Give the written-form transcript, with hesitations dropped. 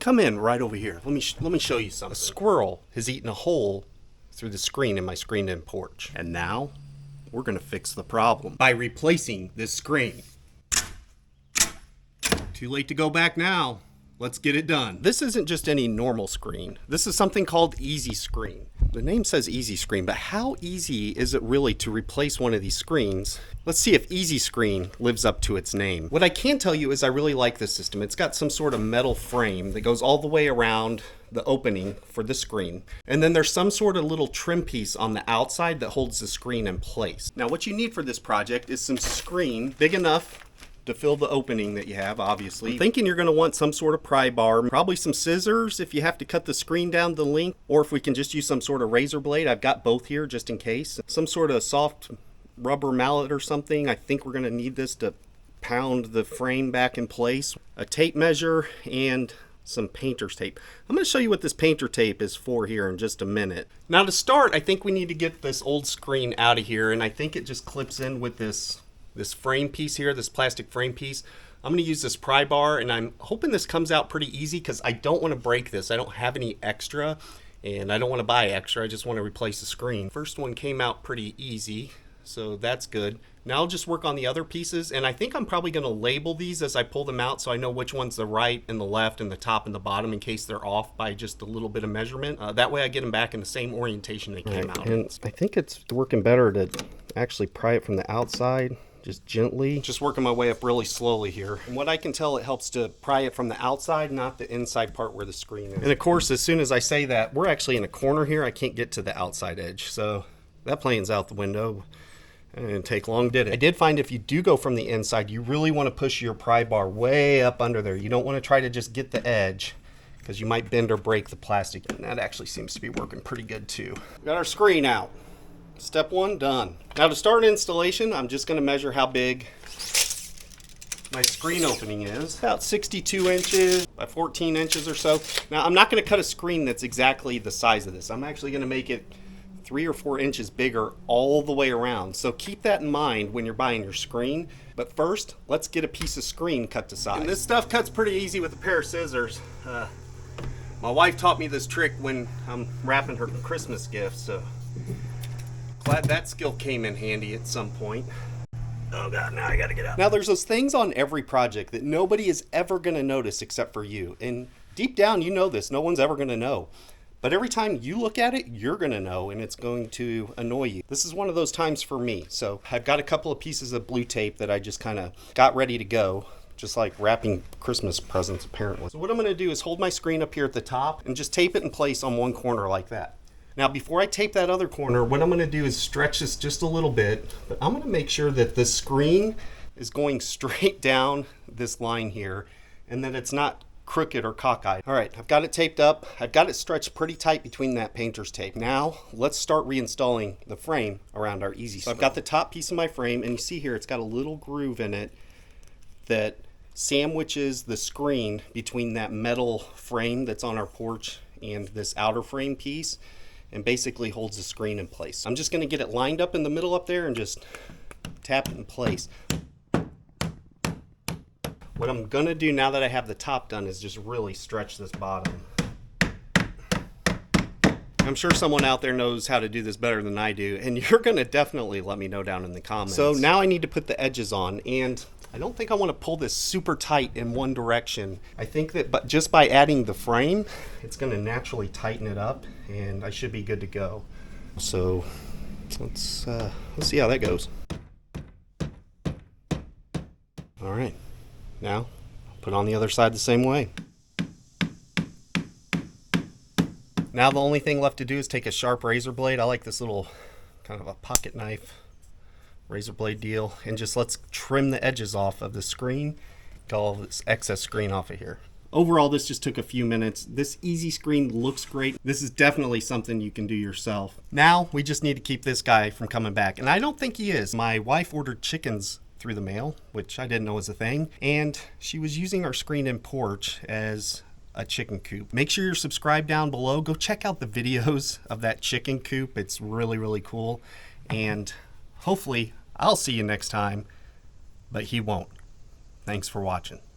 Come in right over here. Let me show you something. A squirrel has eaten a hole through the screen in my screened-in porch. And now we're gonna fix the problem by replacing this screen. Too late to go back now. Let's get it done. This isn't just any normal screen. This is something called EZE Screen. The name says EZE Screen, but how easy is it really to replace one of these screens? Let's see if EZE Screen lives up to its name. What I can tell you is I really like this system. It's got some sort of metal frame that goes all the way around the opening for the screen. And then there's some sort of little trim piece on the outside that holds the screen in place. Now what you need for this project is some screen big enough to fill the opening that you have, obviously. I'm thinking you're gonna want some sort of pry bar, probably some scissors if you have to cut the screen down the length, or if we can just use some sort of razor blade. I've got both here just in case. Some sort of soft rubber mallet or something. I think we're gonna need this to pound the frame back in place. A tape measure and some painter's tape. I'm gonna show you what this painter tape is for here in just a minute. Now to start, I think we need to get this old screen out of here, and I think it just clips in with this frame piece here, this plastic frame piece. I'm gonna use this pry bar, and I'm hoping this comes out pretty easy because I don't wanna break this. I don't have any extra, and I don't wanna buy extra. I just wanna replace the screen. First one came out pretty easy, so that's good. Now I'll just work on the other pieces, and I think I'm probably gonna label these as I pull them out so I know which one's the right and the left and the top and the bottom in case they're off by just a little bit of measurement. That way I get them back in the same orientation they came out. And I think it's working better to actually pry it from the outside. Just gently, just working my way up really slowly here. And what I can tell, it helps to pry it from the outside, not the inside part where the screen is. And of course, as soon as I say that, we're actually in a corner here. I can't get to the outside edge. So that plane's out the window. It didn't take long, did it? I did find if you do go from the inside, you really want to push your pry bar way up under there. You don't want to try to just get the edge because you might bend or break the plastic. And that actually seems to be working pretty good too. Got our screen out. Step one done. Now to start installation, I'm just going to measure how big my screen opening is. About 62 inches by 14 inches or so. Now I'm not going to cut a screen that's exactly the size of this. I'm actually going to make it 3 or 4 inches bigger all the way around. So keep that in mind when you're buying your screen. But first, let's get a piece of screen cut to size. And this stuff cuts pretty easy with a pair of scissors. My wife taught me this trick when I'm wrapping her Christmas gifts, so glad that skill came in handy at some point. Oh God, now I gotta get out. Now there's those things on every project that nobody is ever gonna notice except for you. And deep down you know this, no one's ever gonna know. But every time you look at it, you're gonna know, and it's going to annoy you. This is one of those times for me. So I've got a couple of pieces of blue tape that I just kind of got ready to go, just like wrapping Christmas presents apparently. So what I'm gonna do is hold my screen up here at the top and just tape it in place on one corner like that. Now before I tape that other corner, what I'm gonna do is stretch this just a little bit, but I'm gonna make sure that the screen is going straight down this line here and that it's not crooked or cockeyed. All right, I've got it taped up. I've got it stretched pretty tight between that painter's tape. Now let's start reinstalling the frame around our EZE. So I've got the top piece of my frame, and you see here it's got a little groove in it that sandwiches the screen between that metal frame that's on our porch and this outer frame piece, and basically holds the screen in place. I'm just gonna get it lined up in the middle up there and just tap it in place. What I'm gonna do now that I have the top done is just really stretch this bottom. I'm sure someone out there knows how to do this better than I do, and you're gonna definitely let me know down in the comments. So now I need to put the edges on, and I don't think I want to pull this super tight in one direction. I think that just by adding the frame, it's going to naturally tighten it up, and I should be good to go. So let's see how that goes. All right, now put on the other side the same way. Now the only thing left to do is take a sharp razor blade. I like this little kind of a pocket knife razor blade deal, and just let's trim the edges off of the screen, get all this excess screen off of here. Overall, this just took a few minutes. This EZE Screen looks great. This is definitely something you can do yourself. Now we just need to keep this guy from coming back, and I don't think he is. My wife ordered chickens through the mail, which I didn't know was a thing, and she was using our screened-in porch as a chicken coop. Make sure you're subscribed down below. Go check out the videos of that chicken coop. It's really, really cool, and hopefully I'll see you next time, but he won't. Thanks for watching.